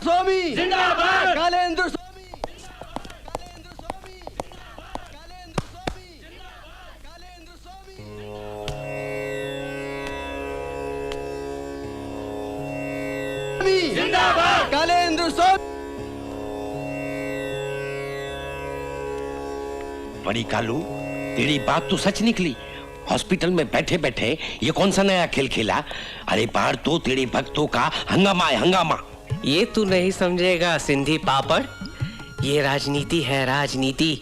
स्वामी जिंदाबाद। कालेंद्र स्वामी जिंदाबाद। कालेंद्र स्वामी। बड़ी कालू, तेरी बात तो सच निकली। हॉस्पिटल में बैठे बैठे ये कौन सा नया खेल खेला? अरे बाहर तो तेरे भक्तों का हंगामा है, हंगामा। ये तू नहीं समझेगा सिंधी पापड़, ये राजनीति है, राजनीति।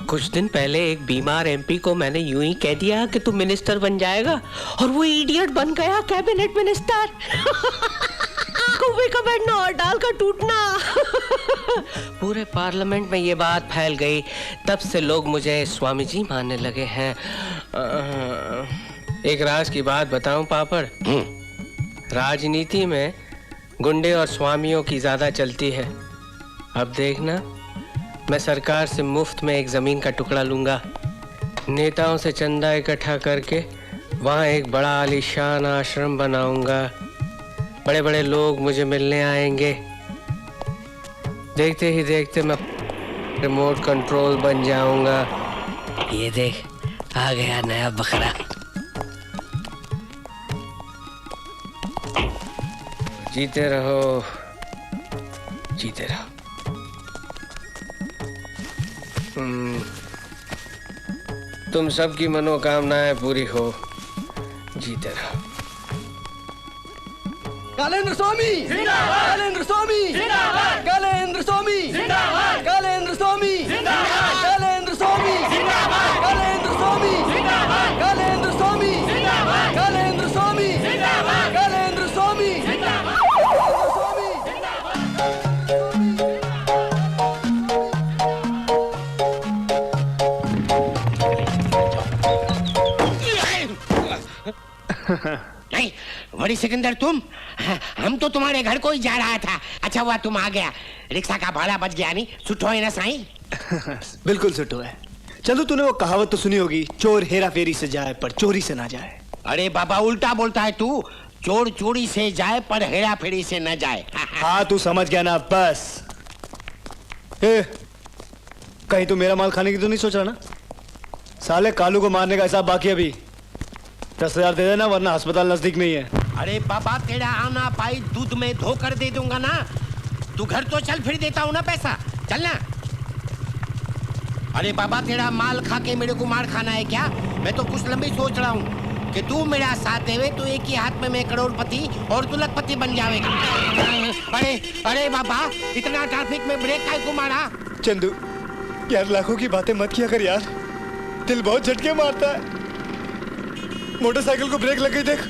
कुछ दिन पहले एक बीमार एमपी को मैंने यूं ही कह दिया कि तू मिनिस्टर बन जाएगा और वो इडियट बन गया कैबिनेट मिनिस्टर। कुएं का बैठना और डाल का टूटना। पूरे पार्लियामेंट में ये बात फैल गई, तब से लोग मुझे स्वामी जी मानने लगे हैं। एक राज की बात बताऊं पापड़, राजनीति में गुंडे और स्वामियों की ज्यादा चलती है। अब देखना, मैं सरकार से मुफ्त में एक जमीन का टुकड़ा लूंगा, नेताओं से चंदा इकट्ठा करके वहां एक बड़ा आलीशान आश्रम बनाऊंगा। बड़े बड़े लोग मुझे मिलने आएंगे। देखते ही देखते मैं रिमोट कंट्रोल बन जाऊंगा। ये देख, आ गया नया बकरा। जीते रहो, जीते रहो। तुम सबकी मनोकामनाएं पूरी हो, जीते रहो। कालेंद्र स्वामी जिंदाबाद। कालेंद्र स्वामी जिंदाबाद। कालेंद्र स्वामी जिंदाबाद। कालेंद्र स्वामी जिंदाबाद। कालेंद्र स्वामी जिंदाबाद। कालेंद्र स्वामी जिंदाबाद। कालेंद्र स्वामी जिंदाबाद। कालेंद्र स्वामी जिंदाबाद। कालेंद्र स्वामी जिंदाबाद। नहीं, बड़ी सिकंदर तुम, हम तो तुम्हारे घर को ही जा रहा था। अच्छा हुआ तुम आ गया, रिक्शा का भाड़ा बच गया। नहीं सुठो है ना साईं? बिल्कुल सुटो है। चलो, तूने वो कहावत तो सुनी होगी, चोर हेरा फेरी से जाए पर चोरी से ना जाए। अरे बाबा, उल्टा बोलता है तू। चोर चोरी से जाए पर हेरा फेरी से न जाए। हाँ, तू समझ गया ना। बस कहीं तू मेरा माल खाने की तो नहीं सोच रहा ना? साले कालू को मारने का हिसाब बाकी अभी। 10,000 दे देना, वरना अस्पताल नजदीक में ही है। अरे बाबा, तेरा आना पाई दूध में धोकर दे दूंगा ना। तू घर तो चल, फिर देता हूँ ना पैसा। चल ना। अरे बाबा, तेरा माल खा के मेरे को मार खाना है क्या? मैं तो कुछ लंबी सोच रहा हूँ कि तू मेरा साथ देवे तो एक ही हाथ में मैं करोड़पति और तू लखपति बन जाएगा। अरे अरे बाबा, इतना ट्रैफिक में ब्रेक काहे को मारा? चंदू यार, लाखों की बातें मत किया कर यार, दिल बहुत झटके मारता है। मोटरसाइकिल को ब्रेक लग गई, देख।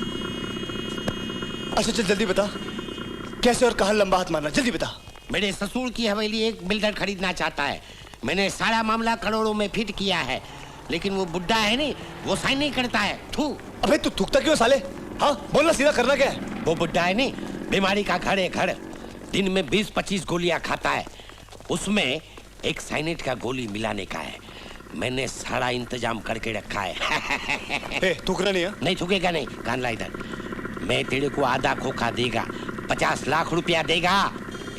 अच्छा चल, जल्दी बता कैसे और कहाँ लंबा हाथ मारना, जल्दी बता। मेरे ससुर की हवेली एक बिल्डर खरीदना चाहता है। मैंने सारा मामला करोड़ों में फिट किया है, लेकिन वो बुड्ढा है नहीं, वो साइन नहीं करता है। थू। अबे तू थूकता क्यों साले? हाँ बोलना, सीधा करना क्या है? वो बुड्ढा है नहीं, बीमारी का घर है, घर। दिन में 20-25 गोलियां खाता है, उसमें एक साइनेट का गोली मिलाने का है। मैंने सारा इंतजाम करके रखा है। थूकना नहीं है? नहीं थूकेगा नहीं, कान ला इधर। मैं तेरे को आधा खोखा देगा, 50 लाख रुपया देगा।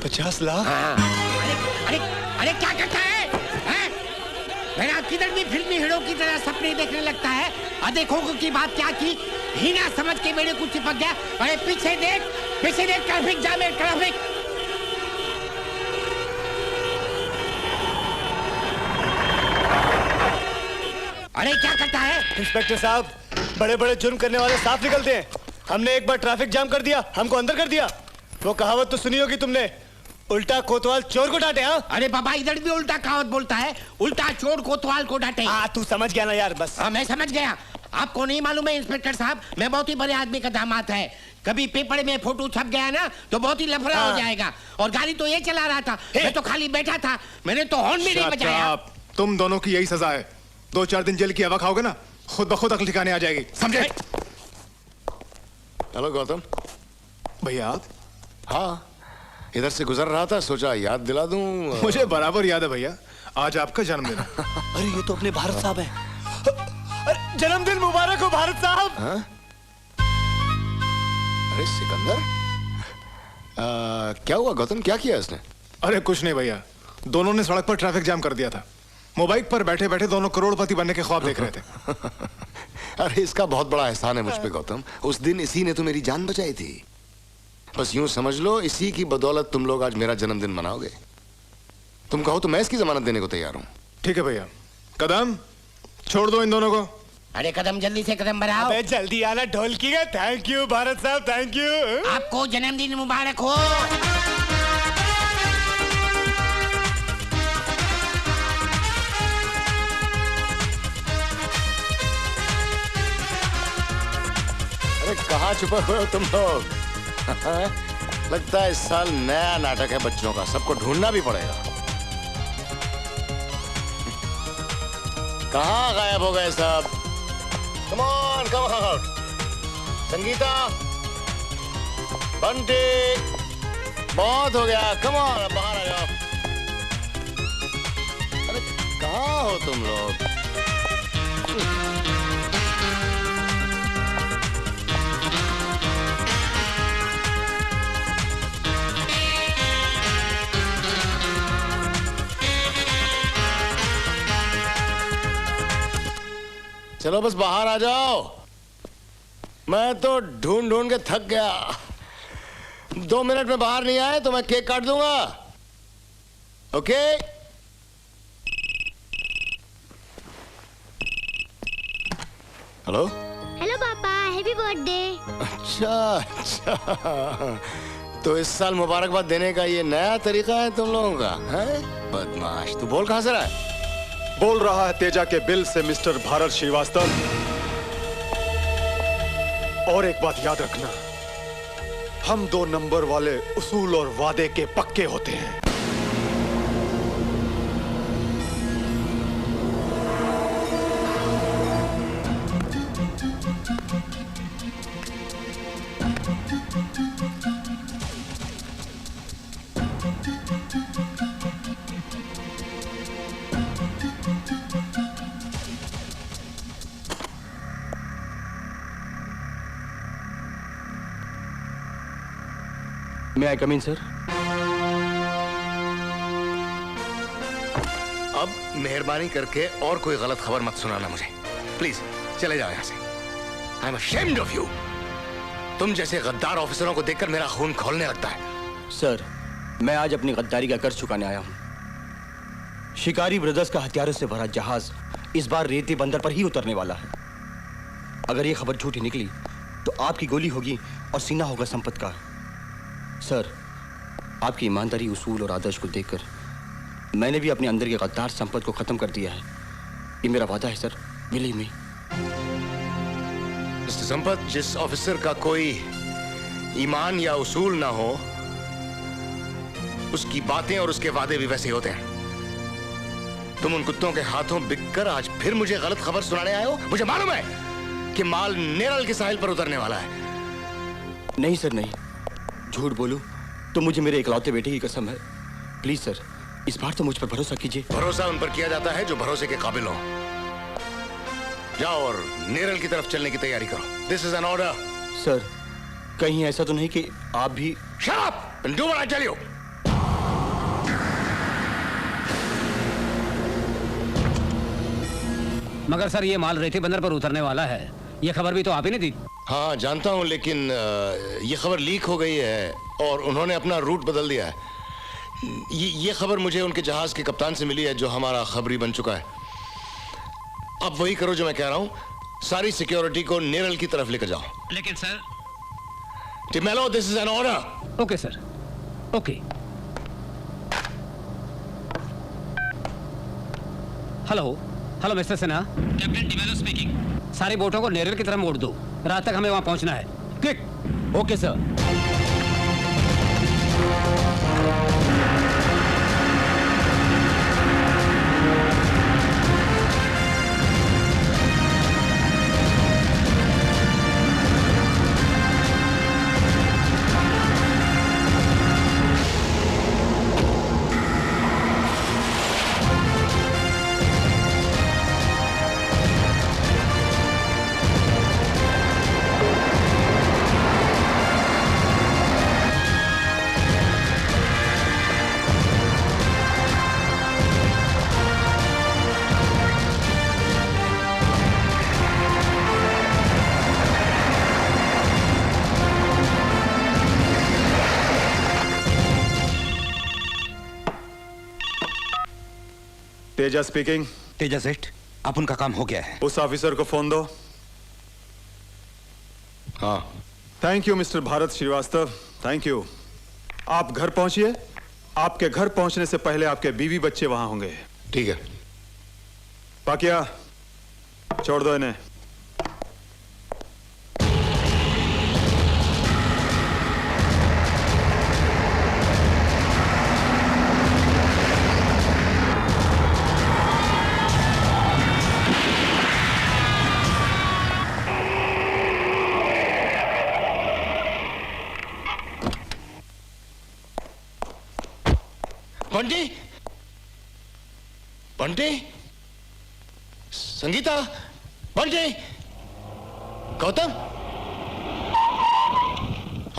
50 लाख? हाँ। अरे अरे अरे क्या करता है? मेरा किधर भी फिल्मी हीरो की तरह सपने देखने लगता है। आधे खोखो की बात क्या की, हीना समझ के मेरे को चिपक गया। अरे पीछे देख, पीछे देख, ट्रैफिक जाम है, ट्रैफिक। अरे क्या करता है? इंस्पेक्टर साहब, बड़े बड़े जुर्म करने वाले साफ निकलते हैं। हमने एक बार ट्रैफिक जाम कर दिया, हमको अंदर कर दिया। वो कहावत तो सुनी होगी तुमने, उल्टा कोतवाल चोर को डांटे। हाँ अरे बाबा, इधर भी उल्टा कहावत बोलता है, उल्टा चोर कोतवाल को डांटे। तू समझ गया ना यार, बस। हाँ मैं समझ गया। आपको नहीं मालूम है इंस्पेक्टर साहब, मैं बहुत ही बड़े आदमी का दामाद है। कभी पेपर में फोटो छप गया ना तो बहुत ही लफड़ा हो जाएगा। और गाड़ी तो ये चला रहा था, मैं तो खाली बैठा था, मैंने तो हॉर्न भी नहीं बजाया। तुम दोनों की यही सजा है। 2-4 दिन जेल की हवा खाओगे ना, खुद ब खुद अकल ठिकाने आ जाएगी, समझे? हेलो गौतम भैया आप? हाँ, इधर से गुजर रहा था, सोचा याद दिला दूं। मुझे बराबर याद है भैया, आज आपका जन्मदिन है। अरे ये तो अपने भारत साहब हैं। जन्मदिन मुबारक हो भारत साहब। हाँ? अरे सिकंदर, क्या हुआ गौतम, क्या किया इसने? अरे कुछ नहीं भैया, दोनों ने सड़क पर ट्रैफिक जाम कर दिया था। मोबाइल पर बैठे बैठे दोनों करोड़पति बनने के ख्वाब देख रहे थे। अरे इसका बहुत बड़ा एहसान है मुझ पे गौतम। उस दिन इसी ने तो मेरी जान बचाई थी। बस यूं समझ लो, इसी की बदौलत तुम लोग आज मेरा जन्मदिन मनाओगे। तुम कहो तो मैं इसकी जमानत देने को तैयार हूं। ठीक है भैया। कदम छोड़ दो इन दोनों को। अरे कदम जल्दी से कदम बढ़ाओ। अबे जल्दी आना ढोलकी का। थैंक यू भारत साहब, थैंक यू। आपको जन्मदिन मुबारक हो। अरे कहाँ छुपे हुए हो तुम लोग? लगता है इस साल नया नाटक है बच्चों का, सबको ढूंढना भी पड़ेगा। कहाँ गायब हो गए सब? Come on come on. Sangeeta, Bunty, बहुत हो गया, कम ऑन बाहर आ जाओ। अरे कहाँ हो तुम लोग? चलो बस बाहर आ जाओ। मैं तो ढूंढ ढूंढ के थक गया। 2 मिनट में बाहर नहीं आए तो मैं केक काट दूंगा। ओके? हेलो? हेलो पापा, हैप्पी बर्थडे। अच्छा। तो इस साल मुबारकबाद देने का ये नया तरीका है तुम लोगों का, हैं? बदमाश। तू बोल कहां से रहा है? बोल रहा है तेजा के बिल से मिस्टर भारत श्रीवास्तव। और एक बात याद रखना, हम 2 नंबर वाले उसूल और वादे के पक्के होते हैं। May I come in, sir? अब मेहरबानी करके और कोई गलत खबर मत सुनाना मुझे, प्लीज। चले जाओ यहाँ से। I am ashamed of you। तुम जैसे गद्दार ऑफिसरों को देखकर मेरा खून खौलने लगता है। सर, मैं आज अपनी गद्दारी का कर्ज चुकाने आया हूँ। शिकारी ब्रदर्स का हथियारों से भरा जहाज इस बार रेती बंदर पर ही उतरने वाला है। अगर ये खबर झूठी निकली तो आपकी गोली होगी और सीना होगा संपत का। सर, आपकी ईमानदारी, उसूल और आदर्श को देखकर मैंने भी अपने अंदर के गद्दार संपत को खत्म कर दिया है। ये मेरा वादा है sir, believe me. Mister Sampat, जिस ऑफिसर का कोई ईमान या उसूल ना हो, उसकी बातें और उसके वादे भी वैसे होते हैं। तुम उन कुत्तों के हाथों बिककर आज फिर मुझे गलत खबर सुनाने आए हो। मुझे मालूम है कि माल नेरल के साहिल पर उतरने वाला है। नहीं सर, नहीं। झूठ बोलूं तो मुझे मेरे इकलौते बेटे की कसम है। प्लीज सर, इस बार तो मुझ पर भरोसा कीजिए। भरोसा उन पर किया जाता है जो भरोसे के काबिल हो। जाओ और नेरल की तरफ चलने की तैयारी करो। This is an order. Sir, कहीं ऐसा तो नहीं कि आप भी? Shut up and do what I tell you. मगर सर, ये माल रेती बंदर पर उतरने वाला है, ये खबर भी तो आप ही ने दी। हाँ जानता हूँ, लेकिन ये खबर लीक हो गई है और उन्होंने अपना रूट बदल दिया है। ये खबर मुझे उनके जहाज के कप्तान से मिली है जो हमारा खबरी बन चुका है। अब वही करो जो मैं कह रहा हूँ, सारी सिक्योरिटी को नेरल की तरफ लेकर जाओ। लेकिन sir. Timelo, this is an order. Okay sir, okay. Hello hello mister Sinha, captain Timelo speaking. सारी बोटों को नेरल की तरफ मोड़ दो, रात तक हमें वहां पहुंचना है। Quick. Okay sir. Teja speaking. Teja सेठ, अब उनका काम हो गया है। उस ऑफिसर को फोन दो। हाँ। Thank you mister Bharat Srivastava, thank you. आप घर पहुंचिए। आपके घर पहुंचने से पहले आपके बीवी बच्चे वहां होंगे। ठीक है। पाकिया, छोड़ दो इन्हें। बंटी, बंटी, संगीता, बंटी, गौतम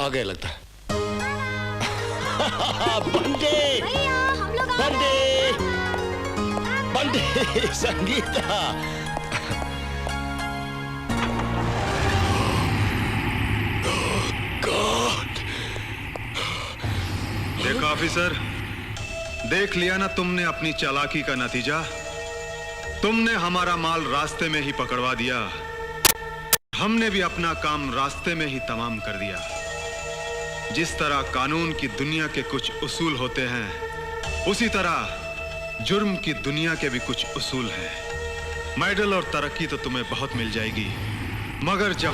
आ गए लगता है। बंटी, बंटी, बंटी, संगीता। देखो ऑफिसर, देख लिया ना तुमने अपनी चालाकी का नतीजा। तुमने हमारा माल रास्ते में ही पकड़वा दिया। हमने भी अपना काम रास्ते में ही तमाम कर दिया। जिस तरह कानून की दुनिया के कुछ उसूल होते हैं, उसी तरह जुर्म की दुनिया के भी कुछ उसूल हैं। मेडल और तरक्की तो तुम्हें बहुत मिल जाएगी, मगर जब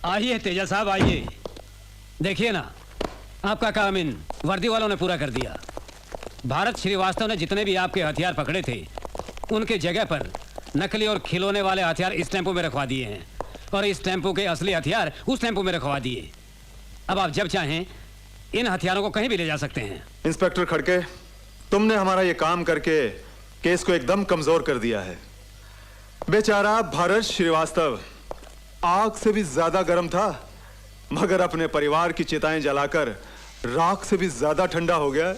आइए तेजा साहब, आइए। देखिए ना, आपका काम इन वर्दी वालों ने पूरा कर दिया। भारत श्रीवास्तव ने जितने भी आपके हथियार पकड़े थे, उनके जगह पर नकली और खिलौने वाले हथियार इस टेम्पो में रखवा दिए हैं, और इस टेम्पो के असली हथियार उस टेम्पो में रखवा दिए। अब आप जब चाहें इन हथियारों को कहीं भी ले जा सकते हैं। इंस्पेक्टर खड़के, तुमने हमारा ये काम करके केस को एकदम कमजोर कर दिया है। बेचारा भारत श्रीवास्तव आग से भी ज्यादा गर्म था, मगर अपने परिवार की चिताएं जलाकर राख से भी ज्यादा ठंडा हो गया।